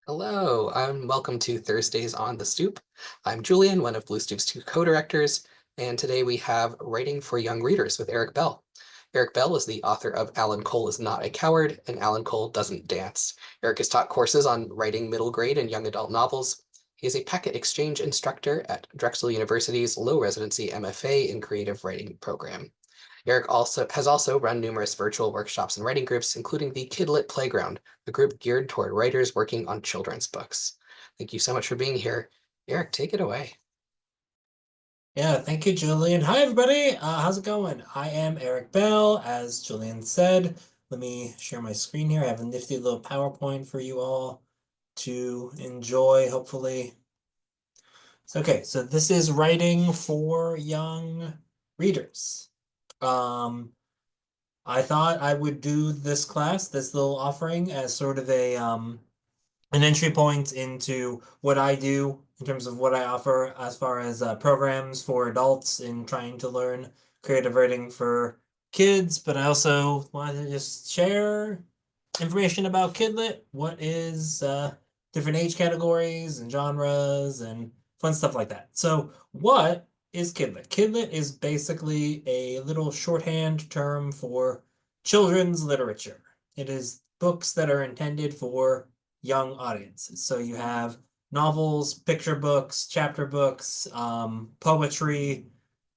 Hello, and welcome to Thursdays on the Stoop. I'm Julian, one of Blue Stoop's two co-directors, and today we have Writing for Young Readers with Eric Bell. Eric Bell is the author of Alan Cole is Not a Coward and Alan Cole Doesn't Dance. Eric has taught courses on writing middle grade and young adult novels. He is a packet exchange instructor at Drexel University's Low-Residency MFA in Creative Writing program. Eric has also run numerous virtual workshops and writing groups, including the Kidlit Playground, a group geared toward writers working on children's books. Thank you so much for being here. Eric, take it away. Yeah, thank you, Julian. Hi, everybody. How's it going? I am Eric Bell, as Julian said. Let me share my screen here. I have a nifty little PowerPoint for you all to enjoy, hopefully. So this is writing for young readers. Um, I thought I would do this class, this little offering, as sort of an entry point into what I do in terms of what I offer as far as programs for adults in trying to learn creative writing for kids, but I also wanted to just share information about Kidlit, what is different age categories and genres and fun stuff like that. So, what is Kidlit? Kidlit is basically a little shorthand term for children's literature. It is books that are intended for young audiences. So you have novels, picture books, chapter books, poetry,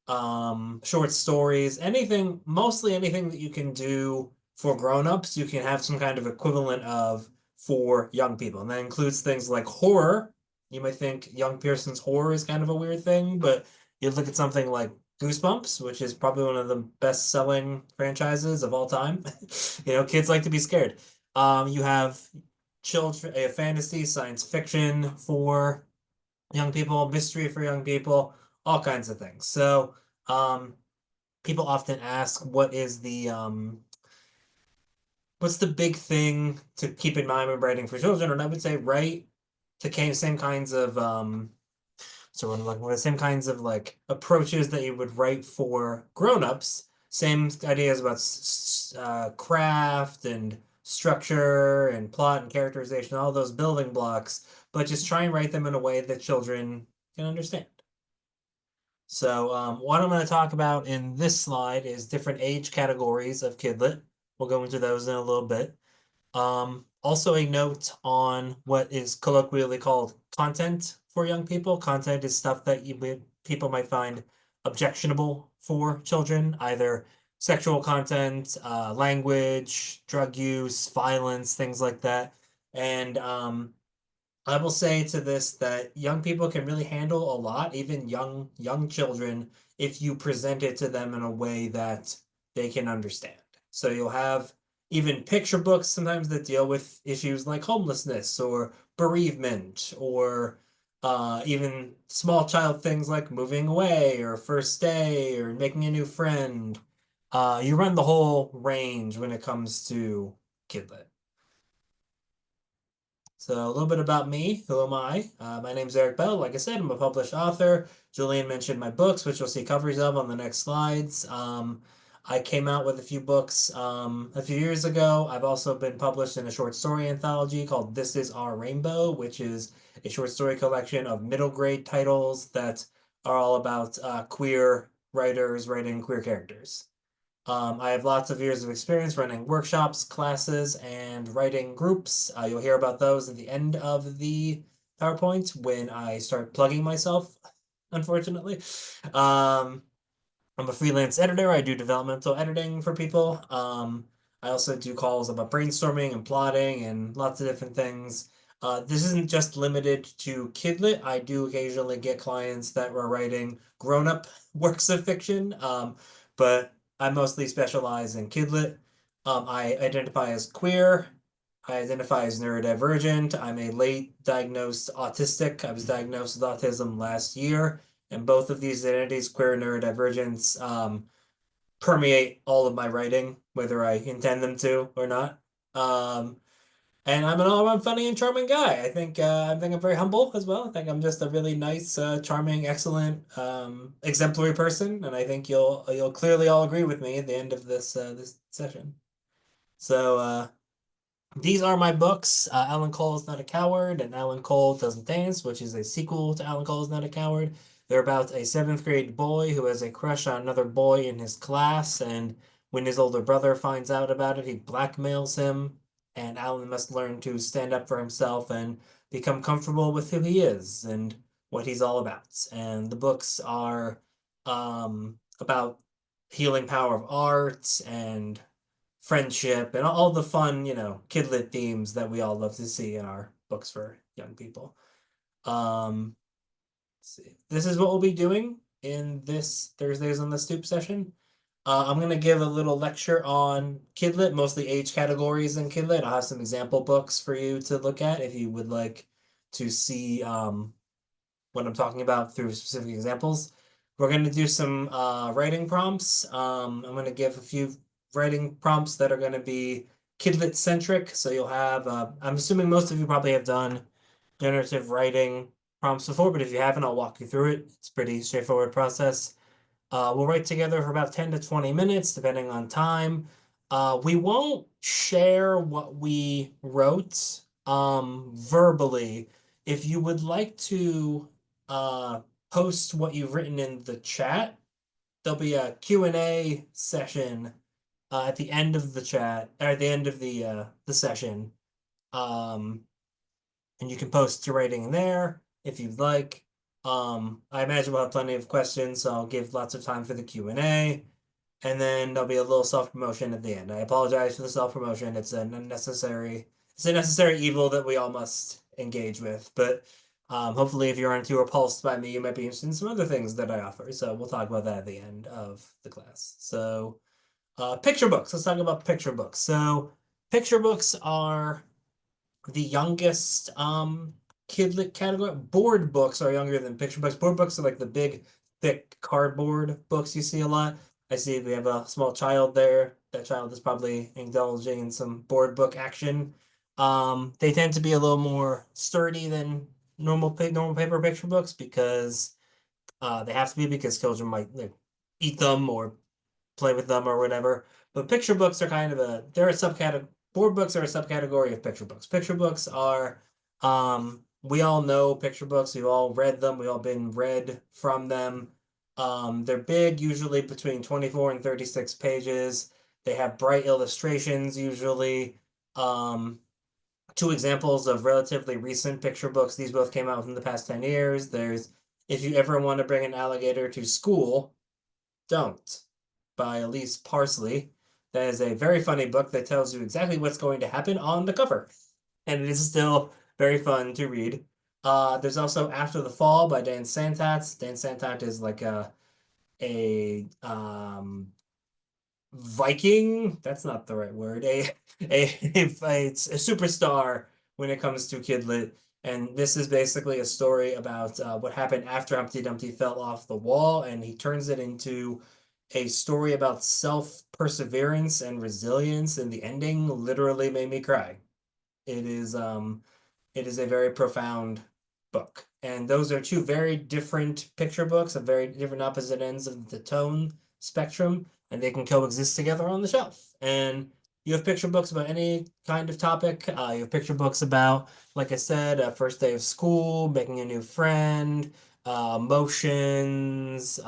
short stories, anything, mostly anything that you can do for grown-ups, you can have some kind of equivalent of for young people. And that includes things like horror. You might think young person's horror is kind of a weird thing, but you look at something like Goosebumps, which is probably one of the best-selling franchises of all time. Kids like to be scared. You have children, a fantasy, science fiction for young people, mystery for young people, all kinds of things. So, um, people often ask, what's the big thing to keep in mind when writing for children? And I would say write the same kinds of what the same kinds of like approaches that you would write for grown-ups. Same ideas about craft and structure and plot and characterization, all those building blocks, but just try and write them in a way that children can understand. So what I'm going to talk about in this slide is different age categories of Kidlit. We'll go into those in a little bit. Also a note on what is colloquially called content for young people. Content is stuff that people might find objectionable for children, either sexual content, language, drug use, violence, things like that. And I will say to this that young people can really handle a lot, even young children, if you present it to them in a way that they can understand. So you'll have even picture books sometimes that deal with issues like homelessness or bereavement or even small child things like moving away or first day or making a new friend. You run the whole range when it comes to Kidlit. So a little bit about me. Who am I? My name's Eric Bell. Like I said, I'm a published author. Julian mentioned my books, which you'll see covers of on the next slides. I came out with a few books a few years ago. I've also been published in a short story anthology called This Is Our Rainbow, which is a short story collection of middle grade titles that are all about queer writers writing queer characters. I have lots of years of experience running workshops, classes, and writing groups. You'll hear about those at the end of the PowerPoint when I start plugging myself, unfortunately. Um, I'm a freelance editor. I do developmental editing for people. I also do calls about brainstorming and plotting and lots of different things. This isn't just limited to Kidlit. I do occasionally get clients that are writing grown-up works of fiction, but I mostly specialize in Kidlit. I identify as queer. I identify as neurodivergent. I'm a late diagnosed autistic. I was diagnosed with autism last year, and both of these identities, queer and neurodivergence, permeate all of my writing, whether I intend them to or not. Um, and I'm an all-around funny and charming guy. I think I'm very humble as well. I think I'm just a really nice, charming, excellent, exemplary person, and I think you'll clearly all agree with me at the end of this session. So These are my books. Alan Cole is Not a Coward and Alan Cole Doesn't Dance, which is a sequel to Alan Cole is Not a Coward. They're about a seventh grade boy who has a crush on another boy in his class, and when his older brother finds out about it, he blackmails him, and Alan must learn to stand up for himself and become comfortable with who he is and what he's all about. And the books are about healing power of art and friendship and all the fun, kidlit themes that we all love to see in our books for young people. Um, let's see. This is what we'll be doing in this Thursdays on the Stoop session. I'm going to give a little lecture on Kidlit, mostly age categories in Kidlit. I'll have some example books for you to look at if you would like to see what I'm talking about through specific examples. We're going to do some writing prompts. I'm going to give a few writing prompts that are going to be Kidlit centric. So you'll have, I'm assuming most of you probably have done generative writing prompts before, but if you haven't, I'll walk you through it. It's a pretty straightforward process. We'll write together for about 10 to 20 minutes, depending on time. We won't share what we wrote verbally. If you would like to uh, post what you've written in the chat, there'll be a Q&A session at the end of the chat, or at the end of the session. Um, and you can post your writing in there if you'd like. I imagine we'll have plenty of questions, so I'll give lots of time for the Q&A, and then there'll be a little self-promotion at the end. I apologize for the self-promotion. It's a necessary evil that we all must engage with. But hopefully, if you aren't too repulsed by me, you might be interested in some other things that I offer. So we'll talk about that at the end of the class. So picture books. Let's talk about picture books. So picture books are the youngest kidlit category. Board books are younger than picture books. Board books are like the big, thick cardboard books you see a lot. I see we have a small child there. That child is probably indulging in some board book action. They tend to be a little more sturdy than normal paper picture books because they have to be because children might like, eat them or play with them or whatever. But picture books are kind of they're a subcategory. Board books are a subcategory of picture books. Picture books are, we all know picture books. We've all read them. We've all been read from them. They're big, usually between 24 and 36 pages. They have bright illustrations, usually. Two examples of relatively recent picture books. These both came out within the past 10 years. There's If You Ever Want to Bring an Alligator to School, Don't, by Elise Parsley. That is a very funny book that tells you exactly what's going to happen on the cover. And it is still very fun to read. There's also After the Fall by Dan Santat. Dan Santat is like a Viking. That's not the right word. It's a superstar when it comes to Kidlit. And this is basically a story about what happened after Humpty Dumpty fell off the wall, and he turns it into a story about self-perseverance and resilience, and the ending literally made me cry. It is it is a very profound book. And those are two very different picture books of very different opposite ends of the tone spectrum, and they can coexist together on the shelf. And you have picture books about any kind of topic. You have picture books about, like I said, first day of school, making a new friend, emotions.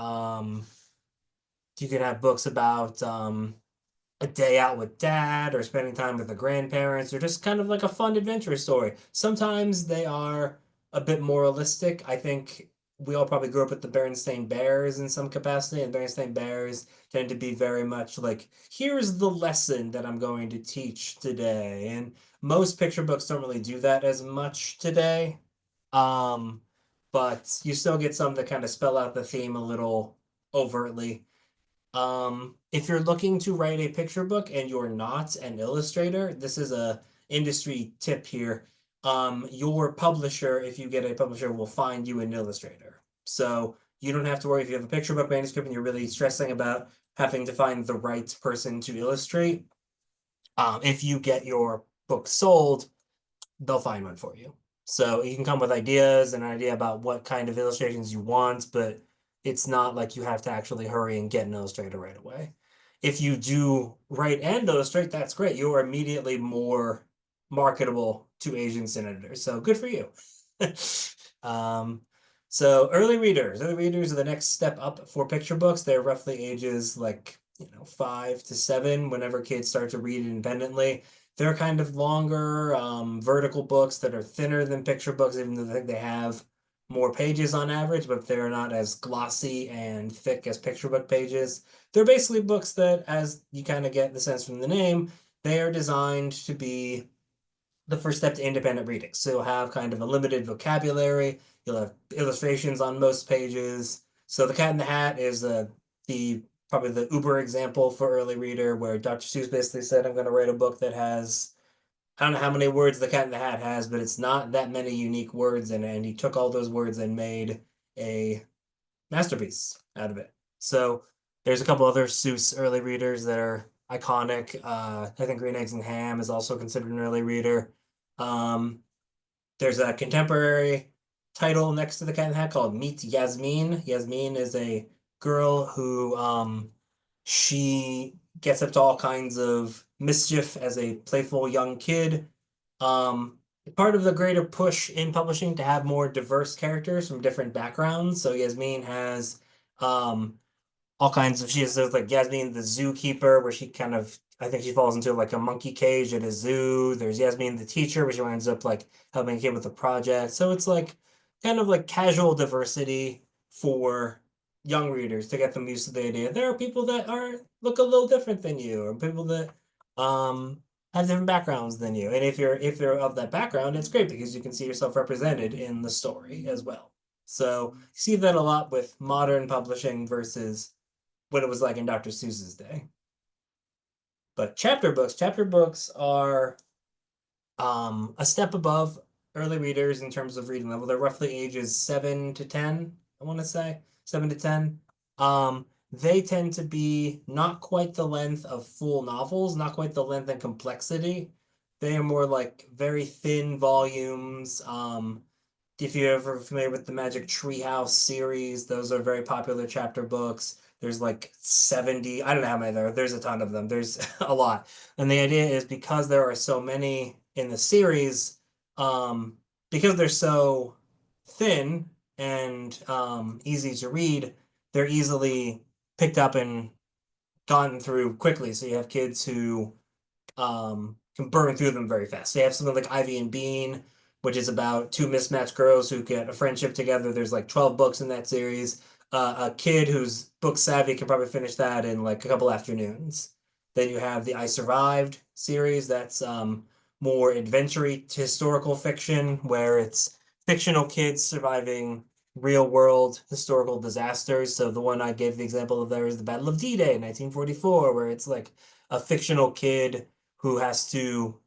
You can have books about a day out with dad or spending time with the grandparents or just kind of like a fun adventure story. Sometimes they are a bit moralistic. I think we all probably grew up with the Berenstain Bears in some capacity, and Berenstain Bears tend to be very much like, here's the lesson that I'm going to teach today. And most picture books don't really do that as much today. Um, but you still get some that kind of spell out the theme a little overtly. If you're looking to write a picture book and you're not an illustrator, this is a industry tip here. Your publisher, if you get a publisher, will find you an illustrator. So you don't have to worry if you have a picture book manuscript and you're really stressing about having to find the right person to illustrate. If you get your book sold, they'll find one for you. So you can come with ideas and an idea about what kind of illustrations you want, but it's not like you have to actually hurry and get an illustrator right away. If you do write and illustrate, that's great. You're immediately more marketable to Asian senators. So good for you. um, so early readers are the next step up for picture books. They're roughly ages like 5 to 7. Whenever kids start to read independently, they're kind of longer, vertical books that are thinner than picture books, even though they have more pages on average, but they're not as glossy and thick as picture book pages. They're basically books that, as you kind of get the sense from the name, they are designed to be the first step to independent reading. So you'll have kind of a limited vocabulary. You'll have illustrations on most pages. So The Cat in the Hat is the probably the uber example for early reader, where Dr. Seuss basically said, "I'm going to write a book that has, I don't know how many words The Cat in the Hat has, but it's not that many unique words in it." And he took all those words and made a masterpiece out of it. So there's a couple other Seuss early readers that are iconic. I think Green Eggs and Ham is also considered an early reader. Um, there's a contemporary title next to The Cat in the Hat called Meet Yasmin. Yasmin is a girl who she gets up to all kinds of mischief as a playful young kid. Um, Part of the greater push in publishing to have more diverse characters from different backgrounds. So Yasmin has um, all kinds of, there's like Yasmin the zookeeper, where she kind of, I think she falls into like a monkey cage at a zoo. There's Yasmin the teacher, where she winds up like helping a kid with a project. So it's like kind of like casual diversity for young readers to get them used to the idea there are people that are look a little different than you, or people that um have different backgrounds than you. And if you're of that background, it's great because you can see yourself represented in the story as well. So you see that a lot with modern publishing versus what it was like in Dr. Seuss's day. But chapter books are a step above early readers in terms of reading level. They're roughly ages 7 to 10, I want to say 7 to 10. They tend to be not quite the length of full novels, not quite the length and complexity. They are more like very thin volumes. If you're ever familiar with the Magic Treehouse series, those are very popular chapter books. There's like 70, I don't know how many there are. There's a ton of them. There's a lot. And the idea is, because there are so many in the series, um, because they're so thin and easy to read, they're easily picked up and gotten through quickly. So you have kids who can burn through them very fast. They have something like Ivy and Bean, which is about two mismatched girls who get a friendship together. There's like 12 books in that series. A kid who's book savvy can probably finish that in like a couple afternoons. Then you have the I Survived series. That's more adventure historical fiction, where it's fictional kids surviving real world historical disasters. So the one I gave the example of there is the Battle of D-Day in 1944, where it's like a fictional kid who has to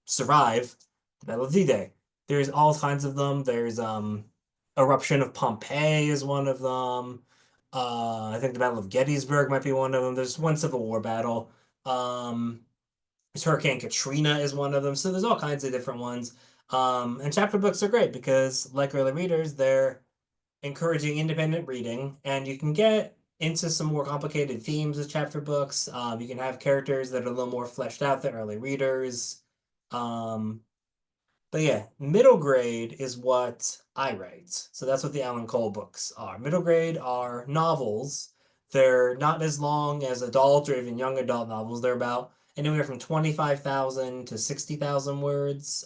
survive the Battle of D-Day. There's all kinds of them. There's Eruption of Pompeii is one of them. I think the Battle of Gettysburg might be one of them. There's one Civil War battle. Um, there's Hurricane Katrina is one of them. So there's all kinds of different ones. And chapter books are great because, like early readers, they're encouraging independent reading, and you can get into some more complicated themes with chapter books. You can have characters that are a little more fleshed out than early readers. Um, but yeah, middle grade is what I write. So that's what the Alan Cole books are. Middle grade are novels. They're not as long as adult or even young adult novels. They're about anywhere from 25,000 to 60,000 words.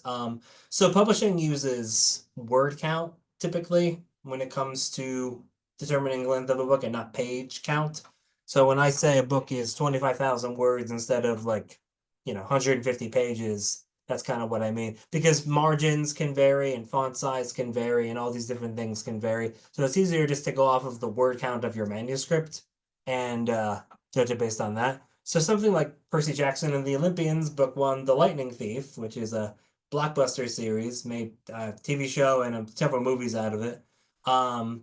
So publishing uses word count typically when it comes to determining the length of a book, and not page count. So when I say a book is 25,000 words instead of like, 150 pages, that's kind of what I mean, because margins can vary and font size can vary and all these different things can vary. So it's easier just to go off of the word count of your manuscript and judge it based on that. So something like Percy Jackson and the Olympians, book one, The Lightning Thief, which is a blockbuster series, made a TV show and several movies out of it. Um,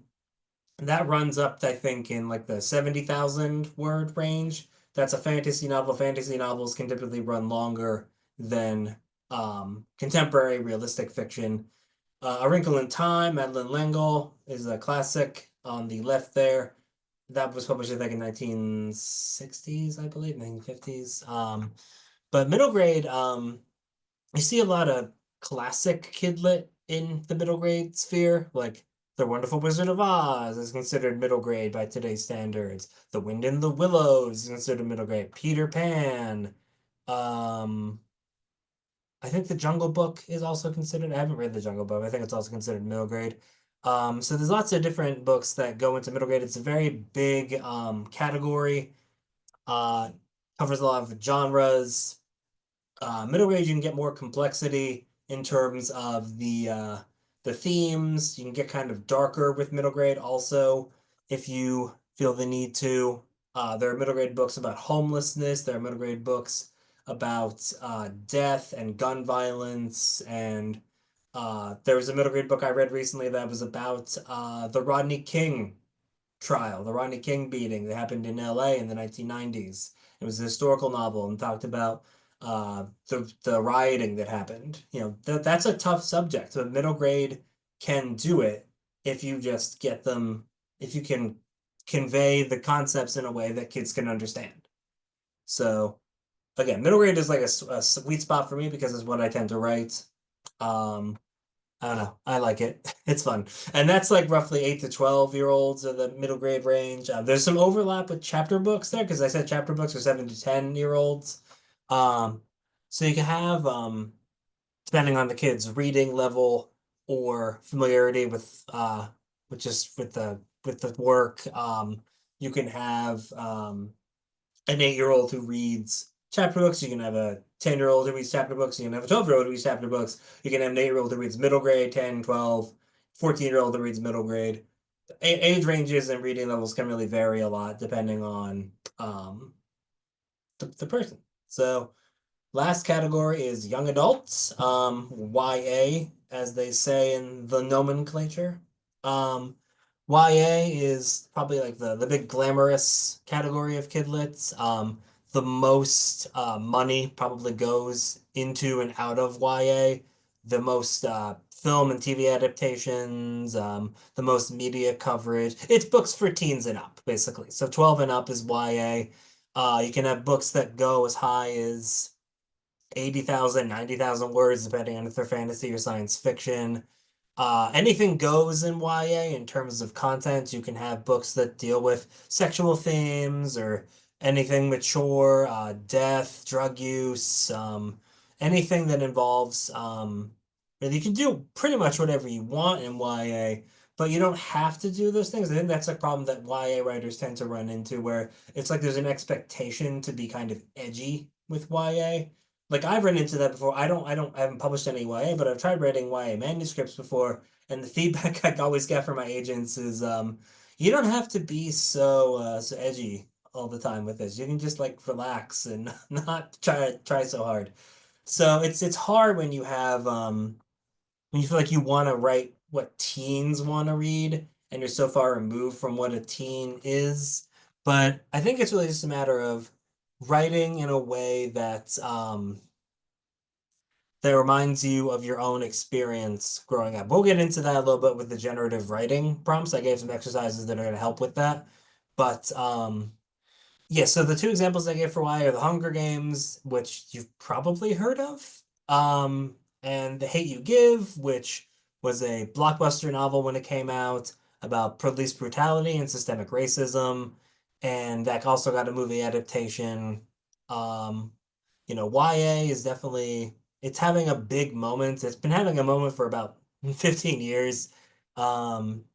that runs up, I think, in like the 70,000 word range. That's a fantasy novel. Fantasy novels can typically run longer than contemporary realistic fiction. A Wrinkle in Time, Madeline L'Engle, is a classic on the left there. That was published, I think, in 1960s, I believe, 1950s. But middle grade, I see a lot of classic kidlit in the middle grade sphere, like The Wonderful Wizard of Oz is considered middle grade by today's standards. The Wind in the Willows is considered middle grade. Peter Pan. Um, I think The Jungle Book is also considered. I haven't read The Jungle Book. I think it's also considered middle grade. So there's lots of different books that go into middle grade. It's a very big category. Uh, Covers a lot of genres. Middle grade, you can get more complexity in terms of the themes. You can get kind of darker with middle grade also if you feel the need to. There are middle grade books about homelessness. There are middle grade books about death and gun violence. And there was a middle grade book I read recently that was about the Rodney King trial, the Rodney King beating that happened in LA in the 1990s. It was a historical novel and talked about the rioting that happened. That's a tough subject, but middle grade can do it if you just get them, if you can convey the concepts in a way that kids can understand. So again, middle grade is like a sweet spot for me because it's what I tend to write. Um, I don't know. I like it. It's fun. And that's like roughly 8 to 12-year olds are the middle grade range. There's some overlap with chapter books there because I said chapter books are 7 to 10-year olds. Um, so you can have, depending on the kid's reading level or familiarity with just with the work, you can have an 8-year-old who reads chapter books. You can have a 10-year-old who reads chapter books. You can have a 12-year-old who reads chapter books. You can have an 8-year-old who reads middle grade, 10, 12, 14-year-old who reads middle grade. Age ranges and reading levels can really vary a lot depending on the person. So last category is young adults, YA, as they say in the nomenclature. Um, YA is probably like the big glamorous category of kidlets. The most money probably goes into and out of YA. The most film and TV adaptations, the most media coverage. It's books for teens and up, basically. So 12 and up is YA. You can have books that go as high as 80,000, 90,000 words, depending on if they're fantasy or science fiction. Anything goes in YA in terms of content. You can have books that deal with sexual themes or anything mature, death, drug use, anything that involves, you can do pretty much whatever you want in YA, but you don't have to do those things. I think that's a problem that YA writers tend to run into, where it's like there's an expectation to be kind of edgy with YA. Like I've run into that before. I haven't published any YA, but I've tried writing YA manuscripts before, and the feedback I always get from my agents is, you don't have to be so edgy all the time with this. You can just like relax and not try so hard. So it's hard when you have when you feel like you want to write what teens want to read, and you're so far removed from what a teen is. But I think it's really just a matter of writing in a way that reminds you of your own experience growing up. We'll get into that a little bit with the generative writing prompts. I gave some exercises that are going to help with that. But yeah, so the two examples I gave for why are the Hunger Games, which you've probably heard of, and The Hate You Give, which was a blockbuster novel when it came out about police brutality and systemic racism, and that also got a movie adaptation. Um, YA is definitely it's having a big moment. It's been having a moment for about 15 years. Um,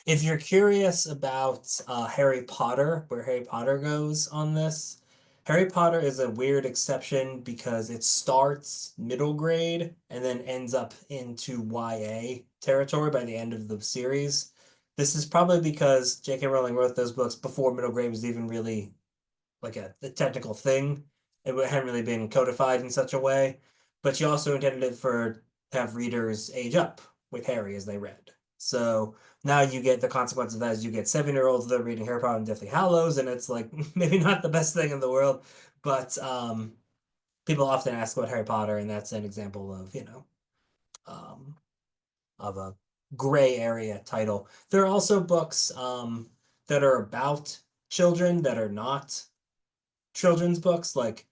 if you're curious about Harry Potter, where Harry Potter goes on this, Harry Potter is a weird exception because it starts middle grade and then ends up into YA territory by the end of the series. This is probably because J.K. Rowling wrote those books before middle grade was even really like a technical thing. It hadn't really been codified in such a way, but she also intended it for have readers age up with Harry as they read. So now you get the consequence of that is you get 7-year-olds that are reading Harry Potter and Deathly Hallows, and it's like maybe not the best thing in the world, but people often ask about Harry Potter, and that's an example of um, of a gray area title. There are also books that are about children that are not children's books. Like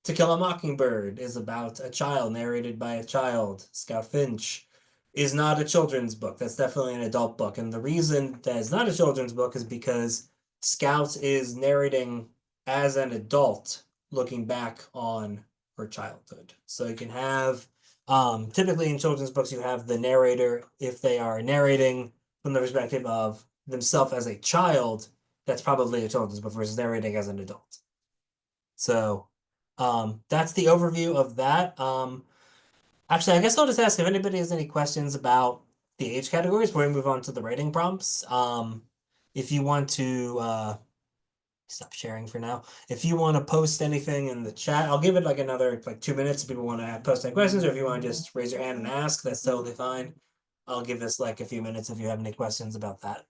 To Kill a Mockingbird is about a child, narrated by a child. Scout Finch is not a children's book. That's definitely an adult book. And the reason that it's not a children's book is because Scout is narrating as an adult looking back on her childhood. So you can have, typically in children's books, you have the narrator, if they are narrating from the perspective of themselves as a child, that's probably a children's book versus narrating as an adult. So that's the overview of that. Actually, I guess I'll just ask if anybody has any questions about the age categories before we move on to the writing prompts. If you want to stop sharing for now. If you want to post anything in the chat, I'll give it like another like 2 minutes if people want to post any questions, or if you want to just raise your hand and ask, that's totally fine. I'll give this like a few minutes if you have any questions about that.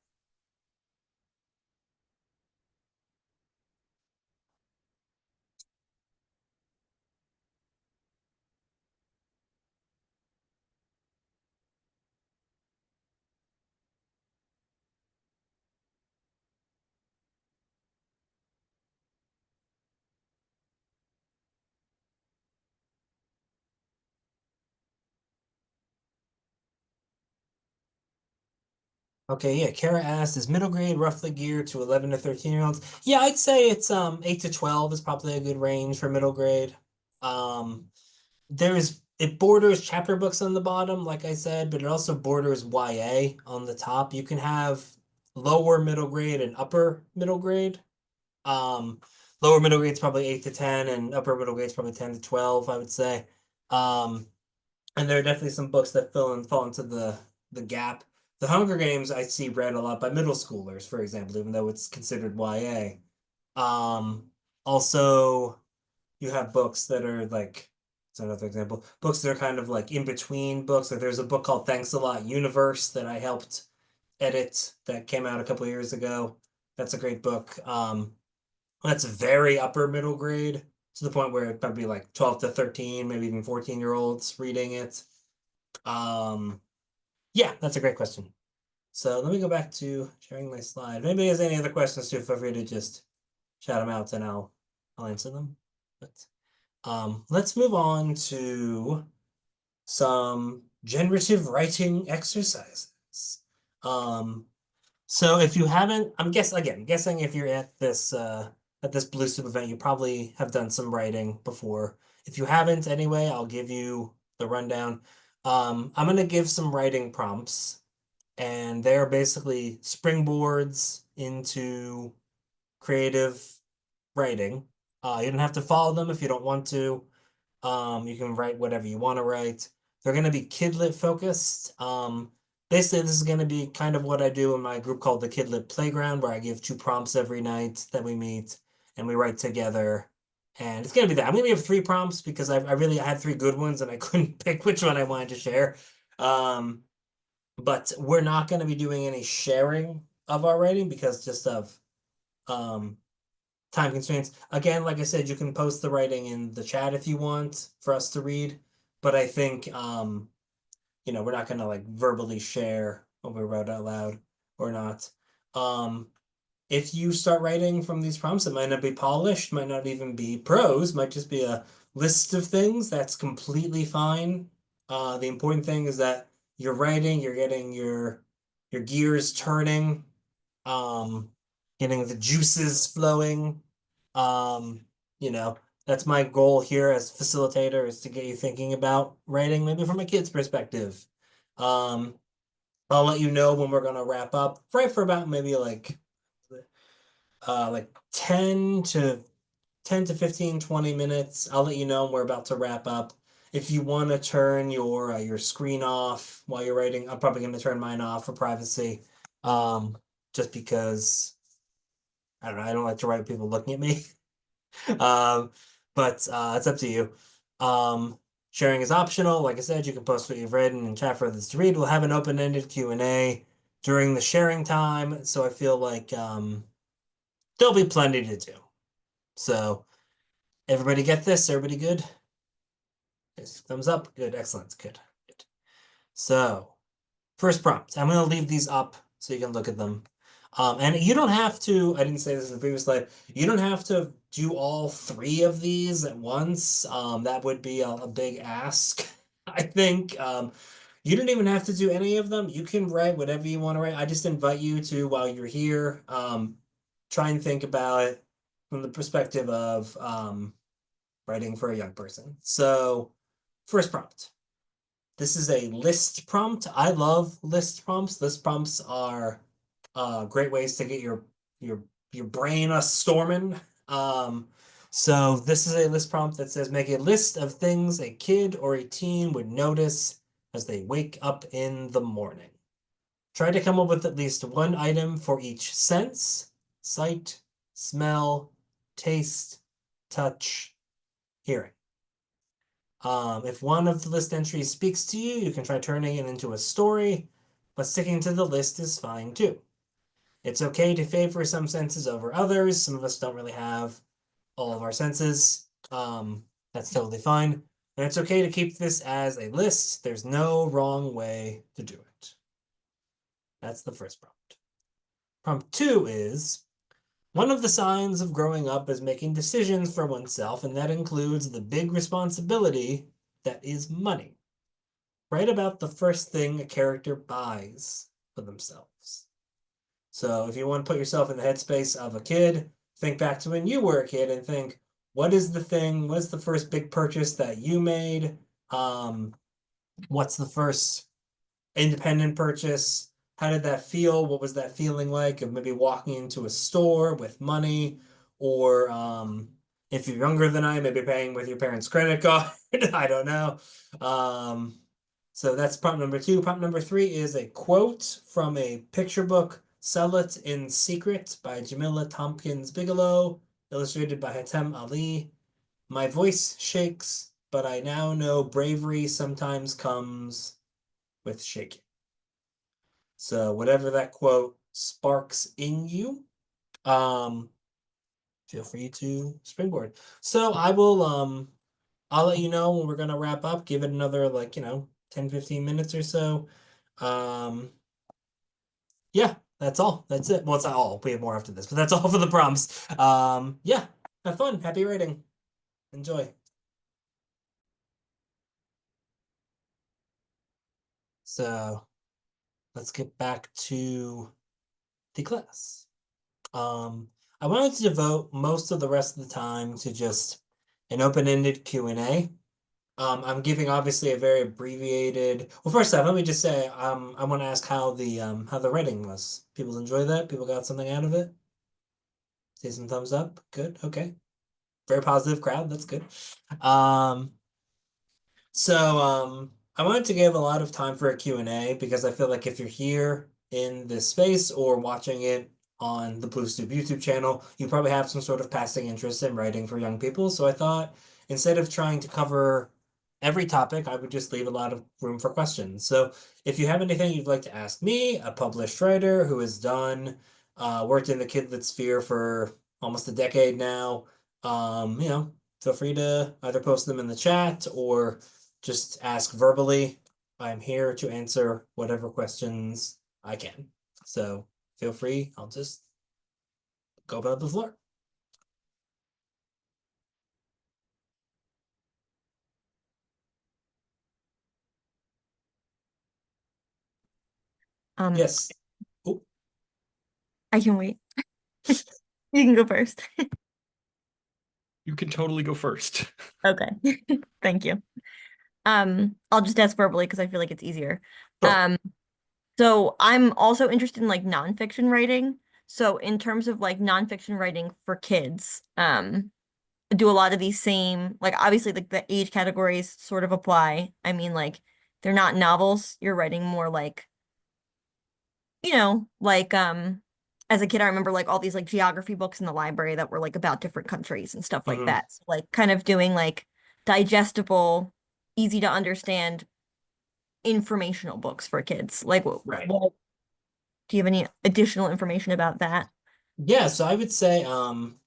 Okay, yeah, Kara asked, is middle grade roughly geared to 11 to 13-year-olds? Yeah, I'd say it's 8 to 12 is probably a good range for middle grade. It borders chapter books on the bottom, like I said, but it also borders YA on the top. You can have lower middle grade and upper middle grade. Um, Lower middle grade's probably 8 to 10, and upper middle grade's probably 10 to 12, I would say. And there are definitely some books that fall into the gap. The Hunger Games I see read a lot by middle schoolers, for example, even though it's considered YA. Also, you have books that are like, it's another example, books that are kind of like in between books. Like there's a book called Thanks a Lot Universe that I helped edit that came out a couple years ago. That's a great book. That's very upper middle grade to the point where it'd probably be like 12 to 13, maybe even 14-year-olds reading it. Yeah, that's a great question. So let me go back to sharing my slide. If anybody has any other questions too, feel free to just shout them out and I'll answer them. But let's move on to some generative writing exercises. So if you haven't, guessing if you're at this Blue Soup event, you probably have done some writing before. If you haven't anyway, I'll give you the rundown. I'm gonna give some writing prompts, and they're basically springboards into creative writing. You don't have to follow them if you don't want to. You can write whatever you want to write. They're going to be Kidlit focused. Basically, this is going to be kind of what I do in my group called the Kidlit Playground, where I give 2 prompts every night that we meet and we write together. And it's going to be that. I'm going to give 3 prompts because I had 3 good ones and I couldn't pick which one I wanted to share. But we're not going to be doing any sharing of our writing because just of um, time constraints. Again, like I said, you can post the writing in the chat if you want for us to read, but I think we're not gonna like verbally share what we wrote out loud or not. If you start writing from these prompts, it might not be polished, might not even be prose, might just be a list of things. That's completely fine. The important thing is that you're writing, you're getting your gears turning, getting the juices flowing. Um, you know, that's my goal here as facilitator, is to get you thinking about writing maybe from a kid's perspective. Um, I'll let you know when we're gonna wrap up, right, for about maybe like 10 to 15, 20 minutes. I'll let you know when we're about to wrap up. If you want to turn your screen off while you're writing, I'm probably going to turn mine off for privacy. Just because I don't know, I don't like to write with people looking at me. But it's up to you. Sharing is optional. Like I said, you can post what you've written and chat for others to read. We'll have an open-ended Q&A during the sharing time, so I feel like there'll be plenty to do. So everybody get this? Everybody good? Yes, thumbs up. Good, excellent, good. So first prompt. I'm going to leave these up so you can look at them. And you don't have to, I didn't say this in the previous slide, you don't have to do all three of these at once. That would be a big ask, I think. You don't even have to do any of them. You can write whatever you want to write. I just invite you to, while you're here, try and think about it from the perspective of writing for a young person. So, first prompt. This is a list prompt. I love list prompts. List prompts are great ways to get your your brain a storming. So this is a list prompt that says make a list of things a kid or a teen would notice as they wake up in the morning. Try to come up with at least one item for each sense: sight, smell, taste, touch, hearing. If one of the list entries speaks to you, you can try turning it into a story, but sticking to the list is fine too. It's okay to favor some senses over others. Some of us don't really have all of our senses. That's totally fine. And it's okay to keep this as a list. There's no wrong way to do it. That's the first prompt. Prompt 2 is one of the signs of growing up is making decisions for oneself, and that includes the big responsibility that is money. Write about the first thing a character buys for themselves. So if you want to put yourself in the headspace of a kid, think back to when you were a kid and think, what is the first big purchase that you made? What's the first independent purchase? How did that feel? What was that feeling like of maybe walking into a store with money? Or if you're younger than I, maybe paying with your parents' credit card. I don't know. So that's prompt number 2. Prompt number 3 is a quote from a picture book, Sell It in Secret by Jamila Tompkins Bigelow, illustrated by Hatem Ali. My voice shakes, but I now know bravery sometimes comes with shaking. So whatever that quote sparks in you, feel free to springboard. So I'll let you know when we're gonna wrap up. Give it another 10, 15 minutes or so. Yeah, that's all. That's it. Well, it's not all. We have more after this, but that's all for the prompts. Yeah, have fun. Happy writing. Enjoy. So let's get back to the class. I wanted to devote most of the rest of the time to just an open-ended Q&A. I'm giving obviously a very abbreviated. Well, first off, let me just say I want to ask how the writing was. People enjoy that? People got something out of it? See some thumbs up. Good. Okay. Very positive crowd. That's good. Um, so I wanted to give a lot of time for a Q&A because I feel like if you're here in this space or watching it on the Blue Stoop YouTube channel, you probably have some sort of passing interest in writing for young people. So I thought instead of trying to cover every topic, I would just leave a lot of room for questions. So if you have anything you'd like to ask me, a published writer who has worked in the Kidlit sphere for almost a decade now, feel free to either post them in the chat or just ask verbally. I'm here to answer whatever questions I can. So feel free. I'll just go about the floor. Yes. Oh, I can wait. You can go first. You can totally go first. Okay. Thank you. I'll just ask verbally because I feel like it's easier. sure. So I'm also interested in like nonfiction writing. So in terms of like nonfiction writing for kids, do a lot of these same, like obviously like the age categories sort of apply. I mean, like they're not novels. You're writing more like, like as a kid, I remember like all these like geography books in the library that were like about different countries and stuff like Mhm. that. So, like kind of doing like digestible, easy to understand informational books for kids. Like Right. Do you have any additional information about that? Yeah, so I would say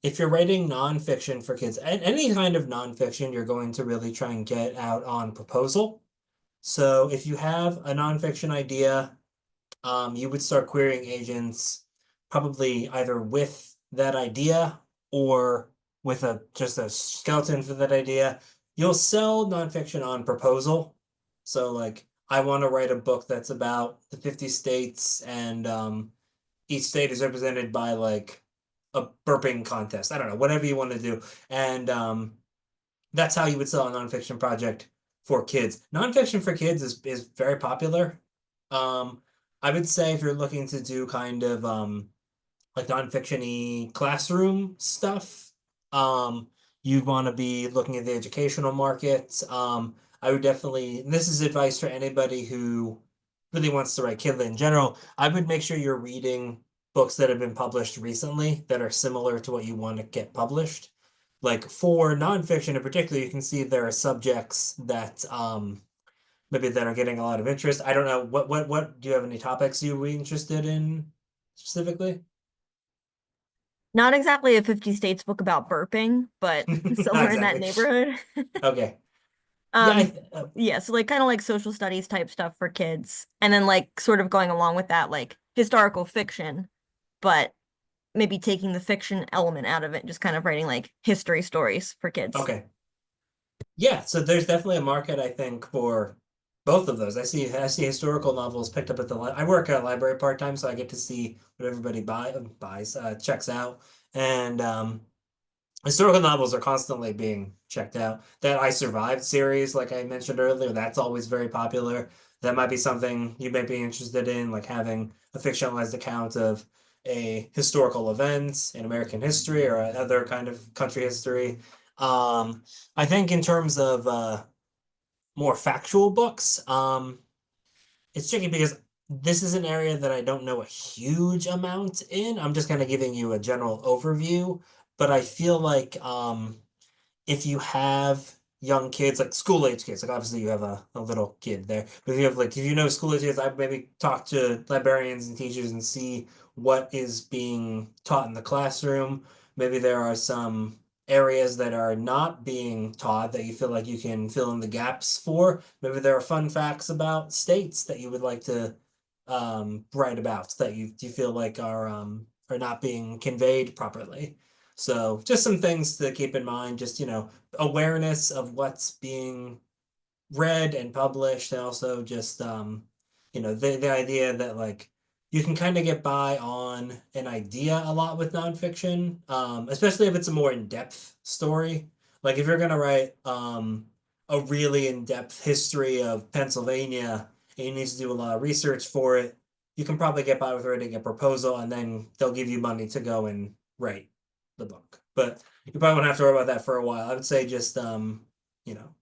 if you're writing nonfiction for kids, any kind of nonfiction, you're going to really try and get out on proposal. So if you have a nonfiction idea, you would start querying agents probably either with that idea or with just a skeleton for that idea. You'll sell nonfiction on proposal. So like I want to write a book that's about the 50 states and each state is represented by like a burping contest. I don't know, whatever you want to do. And that's how you would sell a nonfiction project for kids. Nonfiction for kids is very popular. I would say if you're looking to do kind of like nonfiction-y classroom stuff, um, you'd want to be looking at the educational market. I would definitely, and this is advice for anybody who really wants to write Kidlit in general. I would make sure you're reading books that have been published recently that are similar to what you want to get published. Like for nonfiction in particular, you can see there are subjects that maybe that are getting a lot of interest. I don't know what do you have any topics you would be interested in specifically? Not exactly a 50 States book about burping, but Not somewhere in that exactly. neighborhood. Okay. Yeah, Um, yeah, so like kind of like social studies type stuff for kids. And then like sort of going along with that, like historical fiction, but maybe taking the fiction element out of it, just kind of writing like history stories for kids. okay. Yeah, so there's definitely a market, I think, for both of those. I see historical novels picked up at the I work at a library part-time, so I get to see what everybody buys, checks out. And historical novels are constantly being checked out. That I Survived series, like I mentioned earlier, that's always very popular. That might be something you might be interested in, like having a fictionalized account of a historical event in American history or other kind of country history. I think in terms of more factual books, it's tricky because this is an area that I don't know a huge amount in. I'm just kind of giving you a general overview, but I feel like if you have young kids, like school age kids, like obviously you have a little kid there, but if you have like, if you know school age kids, I maybe talk to librarians and teachers and see what is being taught in the classroom. Maybe there are some areas that are not being taught that you feel like you can fill in the gaps for. Maybe there are fun facts about states that you would like to write about that you feel like are not being conveyed properly. So just some things to keep in mind, just, awareness of what's being read and published, and also just, the idea that like you can kind of get by on an idea a lot with nonfiction, especially if it's a more in-depth story. Like if you're gonna write a really in-depth history of Pennsylvania and you need to do a lot of research for it, you can probably get by with writing a proposal and then they'll give you money to go and write the book. But you probably won't have to worry about that for a while. I would say just you know,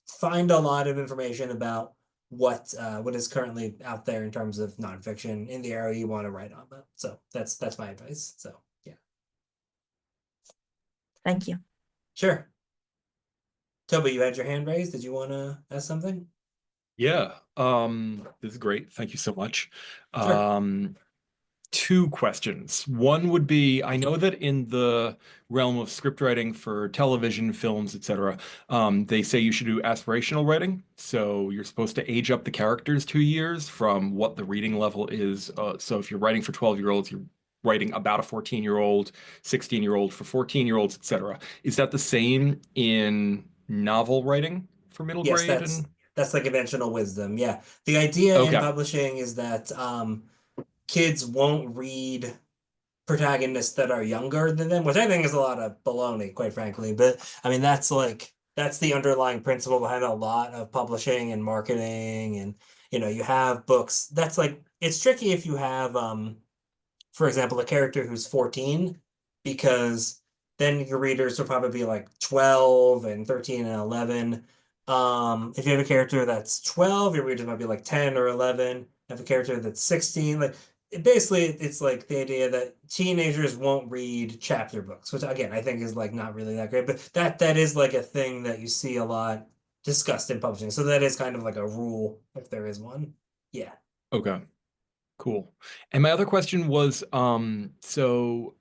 find a lot of information about what is currently out there in terms of nonfiction in the area you want to write on that. So that's my advice. So yeah. Thank you. Sure. Toby, you had your hand raised. Did you want to ask something? Yeah, this is great. Thank you so much. Sure. Two questions. One would be, I know that in the realm of script writing for television, films, etc., they say you should do aspirational writing. So you're supposed to age up the characters 2 years from what the reading level is. So if you're writing for 12-year-olds, you're writing about a 14-year-old, 16-year-old for 14-year-olds, etc. Is that the same in novel writing for middle Yes, grade? that's the conventional wisdom. Yeah. The idea in Okay. publishing is that kids won't read protagonists that are younger than them, which I think is a lot of baloney, quite frankly. But I mean, that's the underlying principle behind a lot of publishing and marketing. And you have books. That's like it's tricky if you have, for example, a character who's 14, because then your readers will probably be like 12 and 13 and 11. If you have a character that's 12, your readers might be like 10 or 11. Have a character that's 16, like basically it's like the idea that teenagers won't read chapter books, which again I think is like not really that great, but that is like a thing that you see a lot discussed in publishing. So that is kind of like a rule if there is one. Yeah. Okay. Cool. And my other question was, so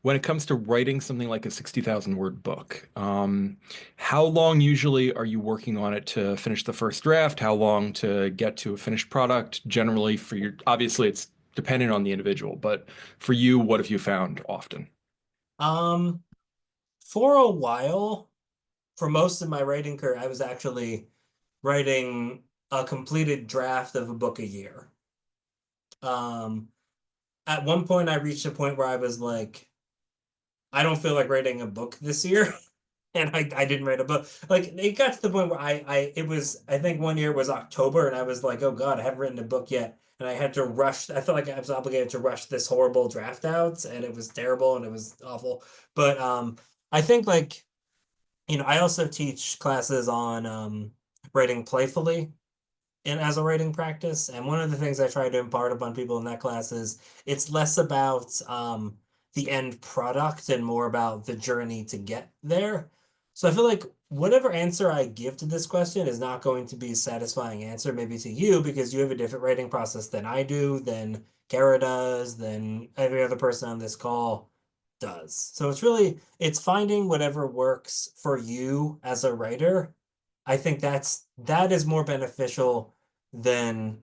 when it comes to writing something like a 60,000 word book, how long usually are you working on it to finish the first draft? How long to get to a finished product? Generally, obviously it's dependent on the individual. But for you, what have you found often? For a while, for most of my writing career, I was actually writing a completed draft of a book a year. At one point, I reached a point where I was like, I don't feel like writing a book this year. And I didn't write a book. Like it got to the point where I think one year was October and I was like, oh God, I haven't written a book yet. And I had to rush. I felt like I was obligated to rush this horrible draft out, and it was terrible and it was awful. But I think like, I also teach classes on writing playfully and as a writing practice. And one of the things I try to impart upon people in that class is it's less about the end product and more about the journey to get there. So I feel like whatever answer I give to this question is not going to be a satisfying answer, maybe to you, because you have a different writing process than I do, than Kara does, than every other person on this call does. So it's finding whatever works for you as a writer. I think that is more beneficial than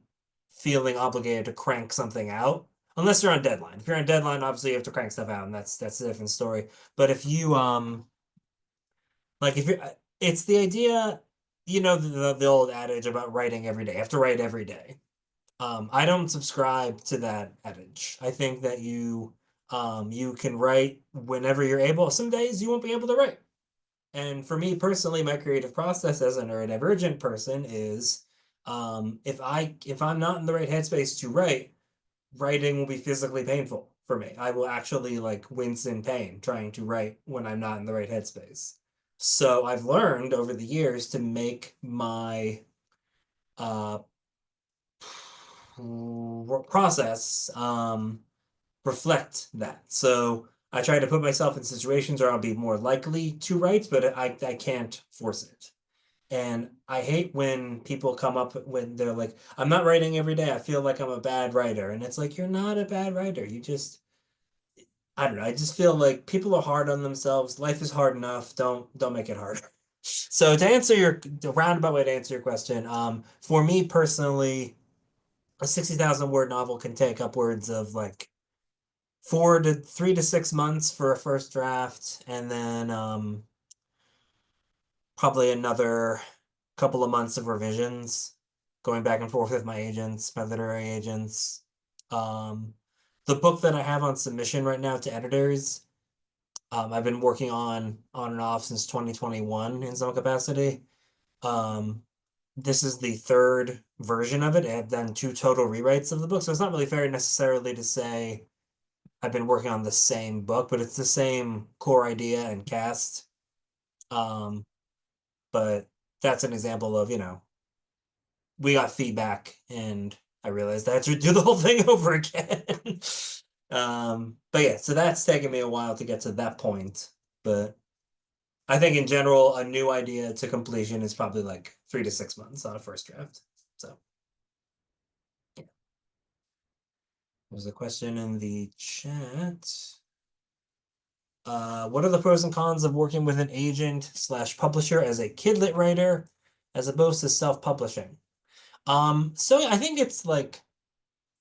feeling obligated to crank something out. Unless you're on deadline. If you're on deadline, obviously you have to crank stuff out, and that's a different story. But if you like if you're it's the idea, the old adage about writing every day. You have to write every day. I don't subscribe to that adage. I think that you can write whenever you're able. Some days you won't be able to write. And for me personally, my creative process as a neurodivergent person is if I'm not in the right headspace to write, writing will be physically painful for me. I will actually like wince in pain trying to write when I'm not in the right headspace. So I've learned over the years to make my uh process reflect that. So I try to put myself in situations where I'll be more likely to write, but I can't force it. And I hate when people come up when they're like, I'm not writing every day. I feel like I'm a bad writer. And it's like, you're not a bad writer. I don't know. I just feel like people are hard on themselves. Life is hard enough. Don't make it harder. So to answer the roundabout way to answer your question, for me personally, a 60,000 word novel can take upwards of like 3 to 6 months for a first draft, and then probably another couple of months of revisions, going back and forth with my agents, my literary agents. The book that I have on submission right now to editors, I've been working on and off since 2021 in some capacity. This is the third version of it. I've done 2 total rewrites of the book, so it's not really fair necessarily to say I've been working on the same book, but it's the same core idea and cast. But that's an example of, we got feedback and I realized I had to do the whole thing over again. But yeah, so that's taken me a while to get to that point. But I think in general, a new idea to completion is probably like 3 to 6 months on a first draft. So yeah. There's a question in the chat. What are the pros and cons of working with an agent/publisher as a kidlit writer as opposed to self-publishing? So I think it's like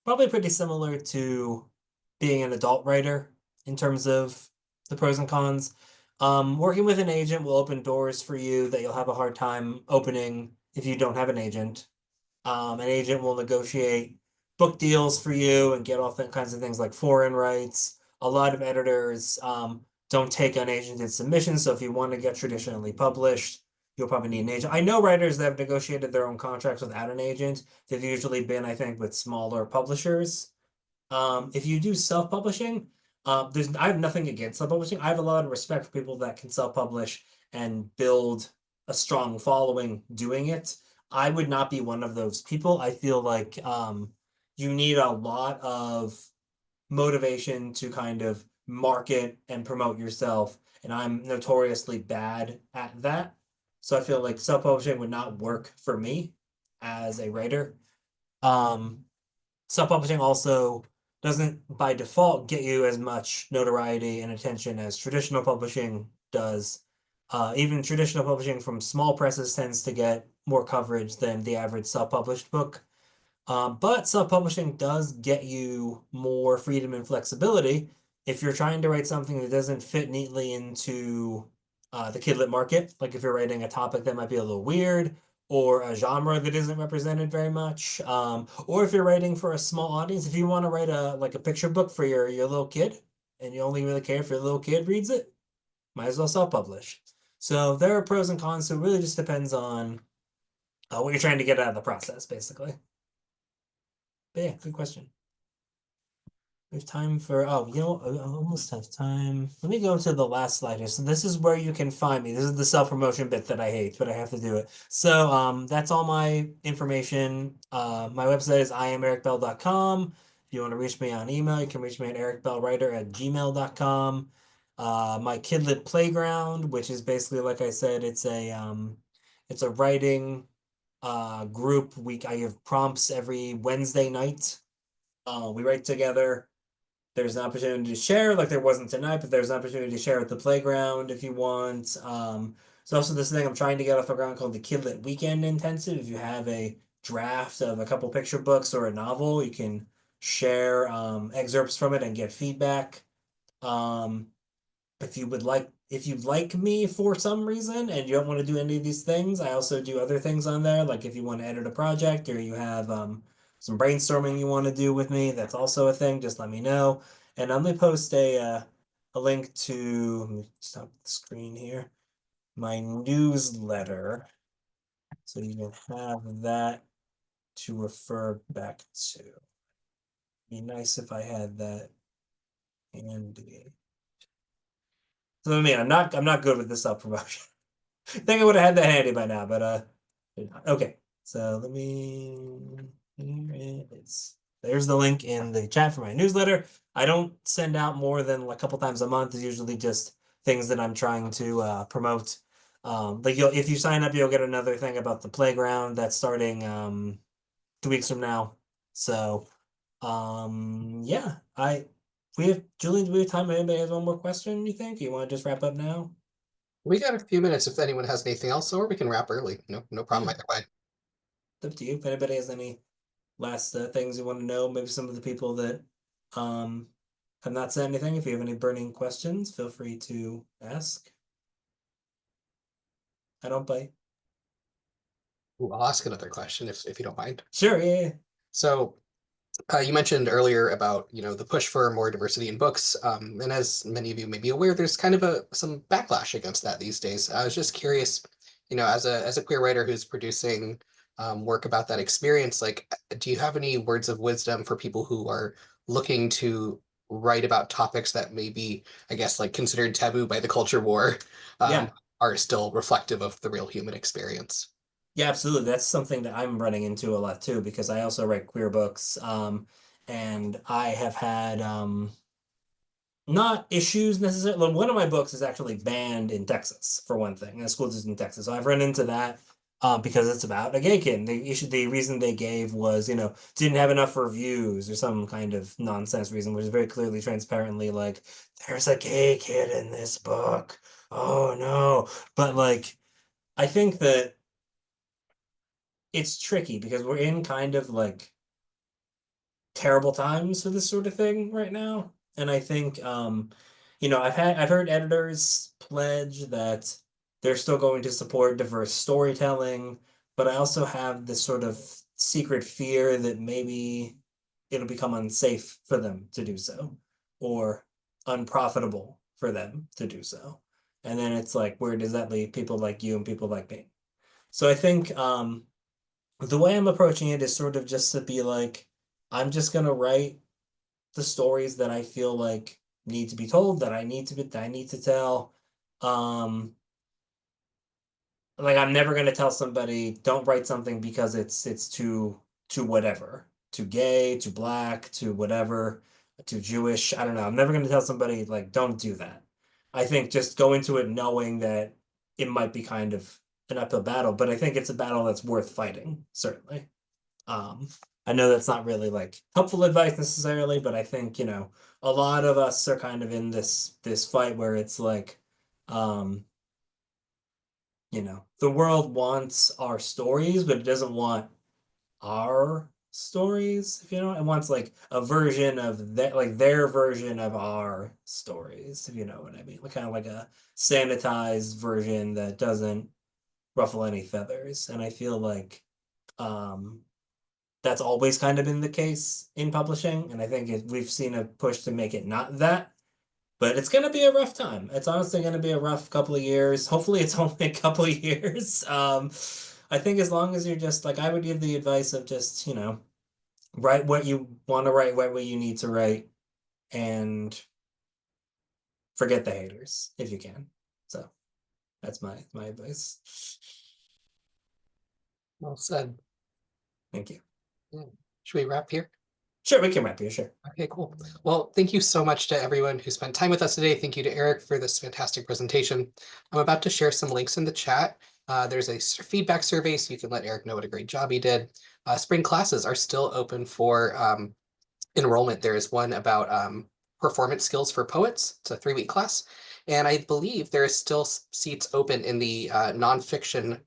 probably pretty similar to being an adult writer in terms of the pros and cons. Working with an agent will open doors for you that you'll have a hard time opening if you don't have an agent. An agent will negotiate book deals for you and get all kinds of things like foreign rights. A lot of editors don't take unagented submissions, so if you want to get traditionally published, you'll probably need an agent. I know writers that have negotiated their own contracts without an agent. They've usually been, I think, with smaller publishers. If you do self-publishing, I have nothing against self-publishing. I have a lot of respect for people that can self-publish and build a strong following doing it. I would not be one of those people. I feel like you need a lot of motivation to kind of market and promote yourself, and I'm notoriously bad at that. So I feel like self-publishing would not work for me as a writer. Self-publishing also doesn't by default get you as much notoriety and attention as traditional publishing does. Even traditional publishing from small presses tends to get more coverage than the average self-published book. But self-publishing does get you more freedom and flexibility if you're trying to write something that doesn't fit neatly into the kidlit market. Like if you're writing a topic that might be a little weird, or a genre that isn't represented very much, or if you're writing for a small audience, if you want to write a picture book for your little kid, and you only really care if your little kid reads it, might as well self-publish. So there are pros and cons. So it really just depends on what you're trying to get out of the process, basically. But yeah, good question. We have time for, oh, you know, I almost have time. Let me go to the last slide here. So this is where you can find me. This is the self-promotion bit that I hate, but I have to do it. So that's all my information. My website is iamericbell.com. If you want to reach me on email, you can reach me at ericbellwriter@gmail.com. My Kidlit Playground, which is basically, like I said, it's a writing group. I give prompts every Wednesday night. We write together. There's an opportunity to share, like there wasn't tonight, but there's an opportunity to share at the playground if you want. There's also this thing I'm trying to get off the ground called the Kidlit Weekend Intensive. If you have a draft of a couple picture books or a novel, you can share excerpts from it and get feedback. Um, if you like me for some reason and you don't want to do any of these things, I also do other things on there. Like if you want to edit a project or you have some brainstorming you want to do with me, that's also a thing. Just let me know. And I'm gonna post a link to, let me stop the screen here, my newsletter. So you can have that to refer back to. Be nice if I had that handy. So I mean, I'm not good with this self promotion. I think I would have had that handy by now, but okay. So let me, here it is. There's the link in the chat for my newsletter. I don't send out more than a couple times a month. It's usually just things that I'm trying to promote. Like if you sign up, you'll get another thing about the playground that's starting 2 weeks from now. So yeah, we have Julian, do we have time? Anybody has one more question, you think? You want to just wrap up now? We got a few minutes if anyone has anything else, or we can wrap early. No problem Yeah. either way. It's up to you. If anybody has any last things you want to know, maybe some of the people that um have not said anything, if you have any burning questions, feel free to ask. I don't bite. Ooh, I'll ask another question if you don't mind. Sure, yeah. So you mentioned earlier about the push for more diversity in books, and as many of you may be aware, there's kind of some backlash against that these days. I was just curious, as a queer writer who's producing work about that experience, like, do you have any words of wisdom for people who are looking to write about topics that may be, I guess, like considered taboo by the culture war, Yeah. are still reflective of the real human experience? Yeah, absolutely. That's something that I'm running into a lot too, because I also write queer books. And I have had not issues necessarily. One of my books is actually banned in Texas, for one thing, in a school district in Texas. So I've run into that because it's about a gay kid. The reason they gave was, didn't have enough reviews or some kind of nonsense reason, which is very clearly, transparently like, there's a gay kid in this book. Oh no. But like, I think that it's tricky because we're in kind of like terrible times for this sort of thing right now. And I think I've heard editors pledge that they're still going to support diverse storytelling, but I also have this sort of secret fear that maybe it'll become unsafe for them to do so, or unprofitable for them to do so. And then it's like, where does that leave people like you and people like me? So I think the way I'm approaching it is sort of just to be like, I'm just gonna write the stories that I feel like need to be told, that I need to tell. Like I'm never gonna tell somebody don't write something because it's too whatever, too gay, too black, too whatever, too Jewish. I don't know. I'm never gonna tell somebody like don't do that. I think just go into it knowing that it might be kind of an uphill battle, but I think it's a battle that's worth fighting, certainly. Um, I know that's not really like helpful advice necessarily, but I think, a lot of us are kind of in this fight where it's like, um, the world wants our stories, but it doesn't want our stories, if you know. It wants like a version of that, like their version of our stories, if you know what I mean. Like kind of like a sanitized version that doesn't ruffle any feathers. And I feel like that's always kind of been the case in publishing. And I think we've seen a push to make it not that. But it's going to be a rough time. It's honestly going to be a rough couple of years. Hopefully, it's only a couple of years. I think as long as you're just like, I would give the advice of just, you know, write what you want to write, write what you need to write, and forget the haters if you can. So that's my advice. Well said. Thank you. Should we wrap here? Sure, we can wrap here. Sure. Okay, cool. Well, thank you so much to everyone who spent time with us today. Thank you to Eric for this fantastic presentation. I'm about to share some links in the chat. There's a feedback survey, so you can let Eric know what a great job he did. Spring classes are still open for enrollment. There is one about performance skills for poets. It's a 3-week class. And I believe there is still seats open in the nonfiction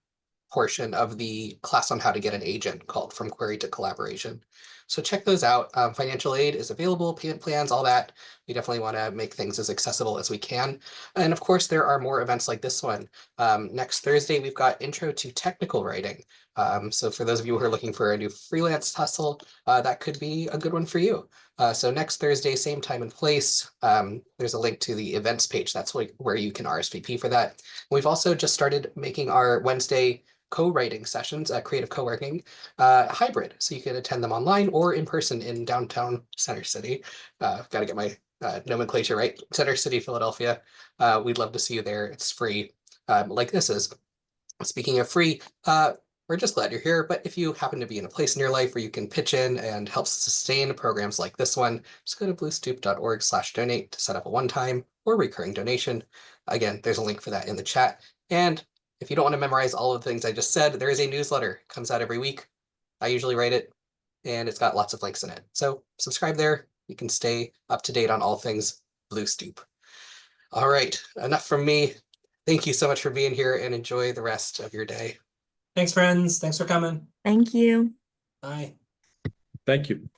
portion of the class on how to get an agent called From Query to Collaboration. So check those out. Financial aid is available, payment plans, all that. We definitely want to make things as accessible as we can. And of course, there are more events like this one. Next Thursday, we've got Intro to Technical Writing. So for those of you who are looking for a new freelance hustle, that could be a good one for you. So next Thursday, same time and place. There's a link to the events page. That's where you can RSVP for that. We've also just started making our Wednesday co-writing sessions, creative co-working, hybrid. So you can attend them online or in person in downtown Center City. Got to get my nomenclature right. Center City, Philadelphia. We'd love to see you there. It's free, like this is. Speaking of free, we're just glad you're here. But if you happen to be in a place in your life where you can pitch in and help sustain programs like this one, just go to bluestoop.org/donate to set up a one-time or recurring donation. Again, there's a link for that in the chat. And if you don't want to memorize all of the things I just said, there is a newsletter. It comes out every week. I usually write it, and it's got lots of links in it. So subscribe there. You can stay up to date on all things Blue Stoop. All right, enough from me. Thank you so much for being here, and enjoy the rest of your day. Thanks, friends. Thanks for coming. Thank you. Bye. Thank you.